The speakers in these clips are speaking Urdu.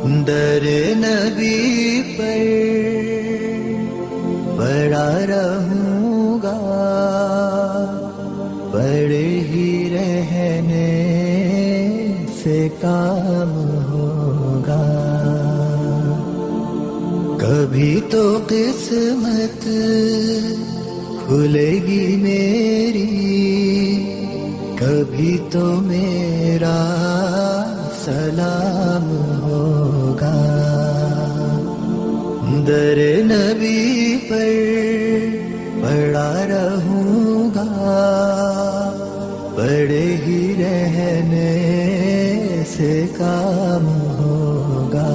در نبی پر پڑا رہوں گا، پڑے ہی رہنے سے کام ہوگا. کبھی تو قسمت کھلے گی میری، کبھی تو میرا سلام ہوگا. در نبی پر پڑا رہوں گا، پڑے ہی رہنے سے کام ہوگا.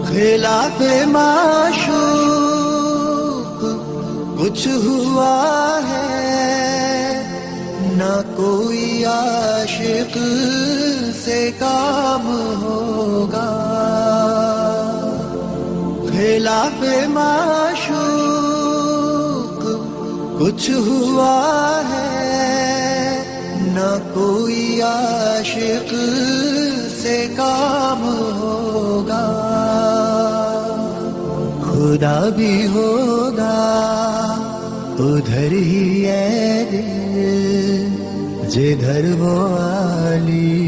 خلاف معشوق کچھ ہوا ہے، نہ کوئی عاشق سے کام ہوگا. خلاف معشوق کچھ ہوا ہے، نہ کوئی عاشق سے کام ہوگا. خدا بھی ہوگا ادھر ہی ہے دل، جدھر وہ عالی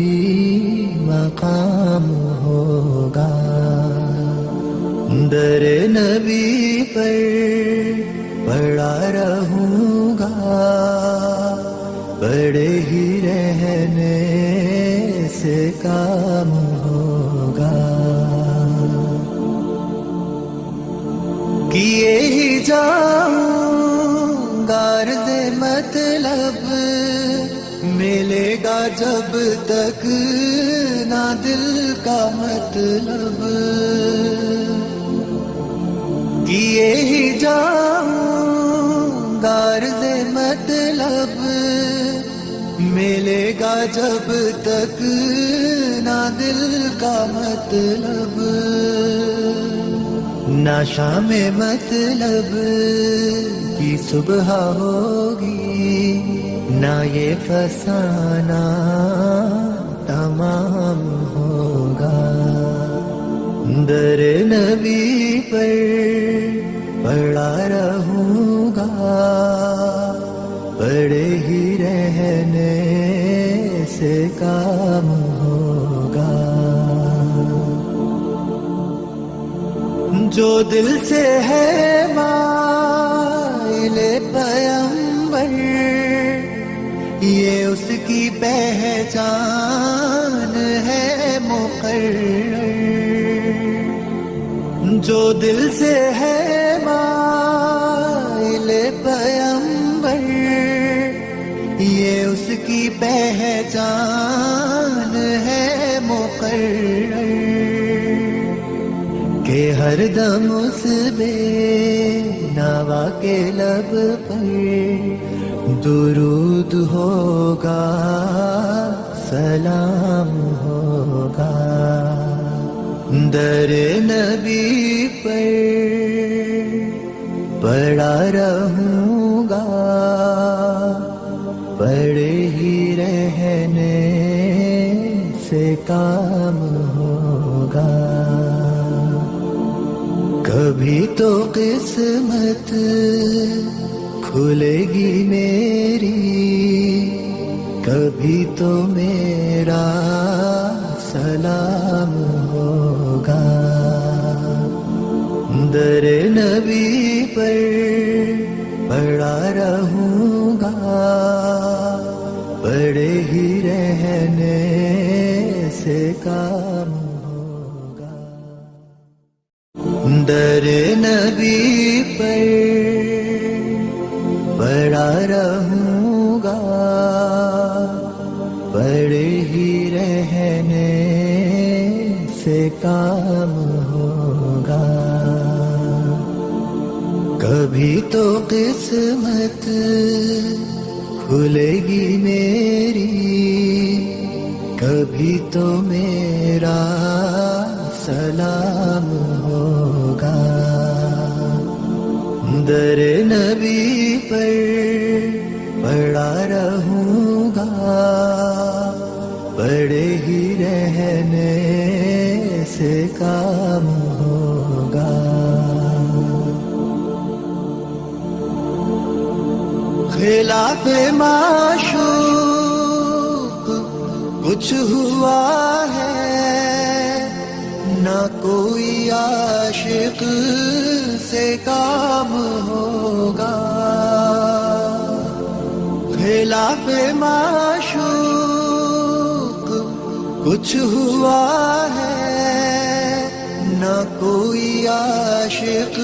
مقام ہوگا. در نبی پر پڑا رہوں گا، پڑے ہی رہنے سے کام ہوگا. کیے ہی جاؤں گا عرض مطلب، ملے گا جب تک نہ دل کا مطلب. کیے ہی جاؤں گا عرض مطلب، ملے گا جب تک نہ دل کا مطلب. نہ شام مطلب کی صبح ہوگی، نہ یہ فسانہ تمام ہوگا. در نبی پر پڑا رہوں گا، پڑے ہی رہنے سے کام ہوگا. جو دل سے ہے مائل پیمبر، یہ اس کی پہچان ہے مقرر. جو دل سے ہے مائل پیمبر، یہ اس کی پہچان ہے مقرر. کہ ہر دم اس بے نوا کے لب پر درود ہوگا، سلام ہوگا. در نبی پر پڑا رہوں گا، پڑے ہی رہنے سے کام ہوگا. کبھی تو قسمت کھلے گی میری، کبھی تو میرا سلام ہوگا. در نبی پر پڑا رہوں گا، پڑے ہی رہنے سے کام ہوگا. در نبی پر پڑا رہوں گا، پڑے ہی رہنے سے کام ہوگا. کبھی تو قسمت کھلے گی میری، کبھی تو میرا سلام ہوگا. در نبی پر پڑا رہوں گا، بڑے ہی رہنے سے کام ہوگا. خلاف معشوق کچھ ہوا ہے نہ کوئی عاشق سے کام ہوگا. خلاف معشوق کچھ ہوا ہے نہ کوئی عاشق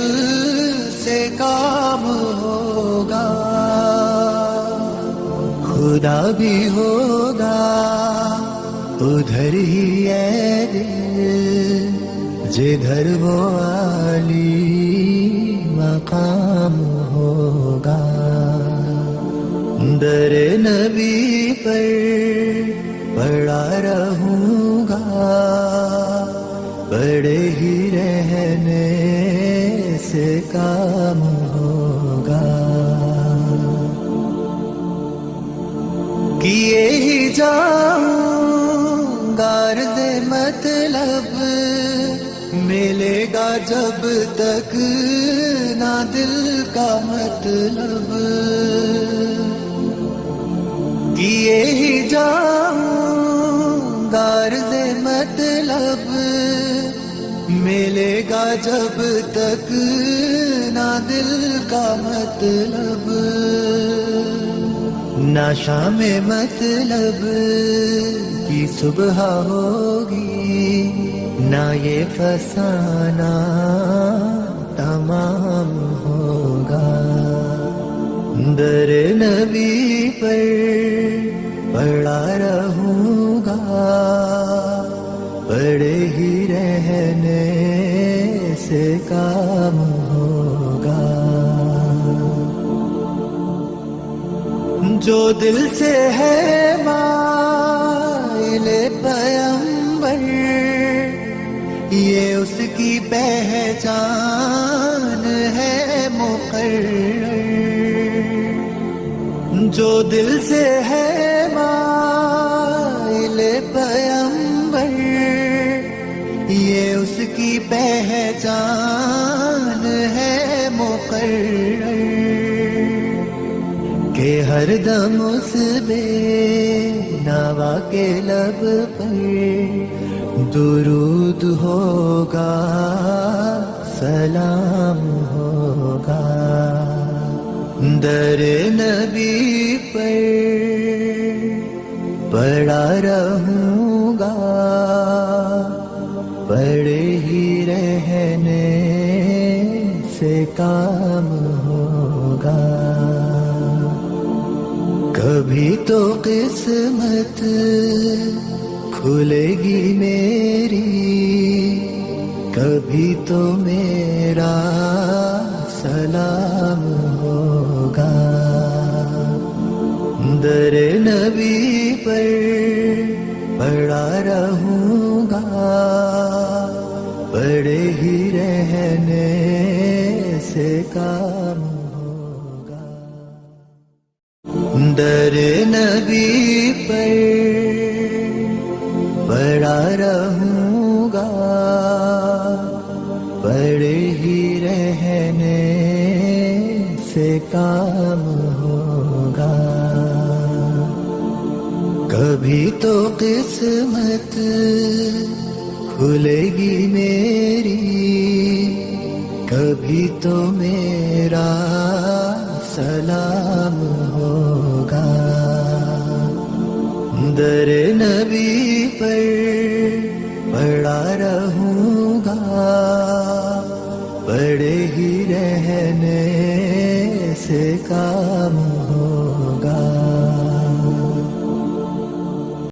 سے کام ہوگا. خدا بھی ہوگا ادھر ہی ہے دل جدھر وہ عالی مقام ہوگا. در نبی پر پڑا رہوں گا بڑے ہی رہنے سے کام ہوگا. کیے ہی جاؤں غرض مطلب ملے گا جب تک نہ دل کا مطلب. کیے ہی جاؤں غرض مطلب ملے گا جب تک نہ دل کا مطلب. نہ شام مطلب کی صبح ہوگی نہ یہ فسانہ تمام ہوگا. در نبی پر پڑا رہوں گا بڑے ہی رہنے سے کام ہوگا. جو دل سے ہے مائل پیمبر یہ اس کی پہچان ہے مقرر. جو دل سے ہے مائل پیمبر یہ اس کی پہچان ہے مقرر. کہ ہر دم اس بے نوا کے لب پر درود ہوگا سلام ہوگا. در نبی پر پڑا رہوں گا پڑے ہی رہنے سے کام ہوگا. کبھی تو قسمت کھلے گی میری کبھی تو میرا سلام ہوگا. در نبی پر پڑا رہوں گا پڑے ہی رہنے سے کام ہوگا. در نبی پر پڑا رہوں گا پڑے ہی رہنے سے کام ہوگا. کبھی تو قسمت کھلے گی میری کبھی تو میرا سلام ہوگا. در نبی پر پڑا رہوں گا پڑے ہی رہنے سے کام ہوگا.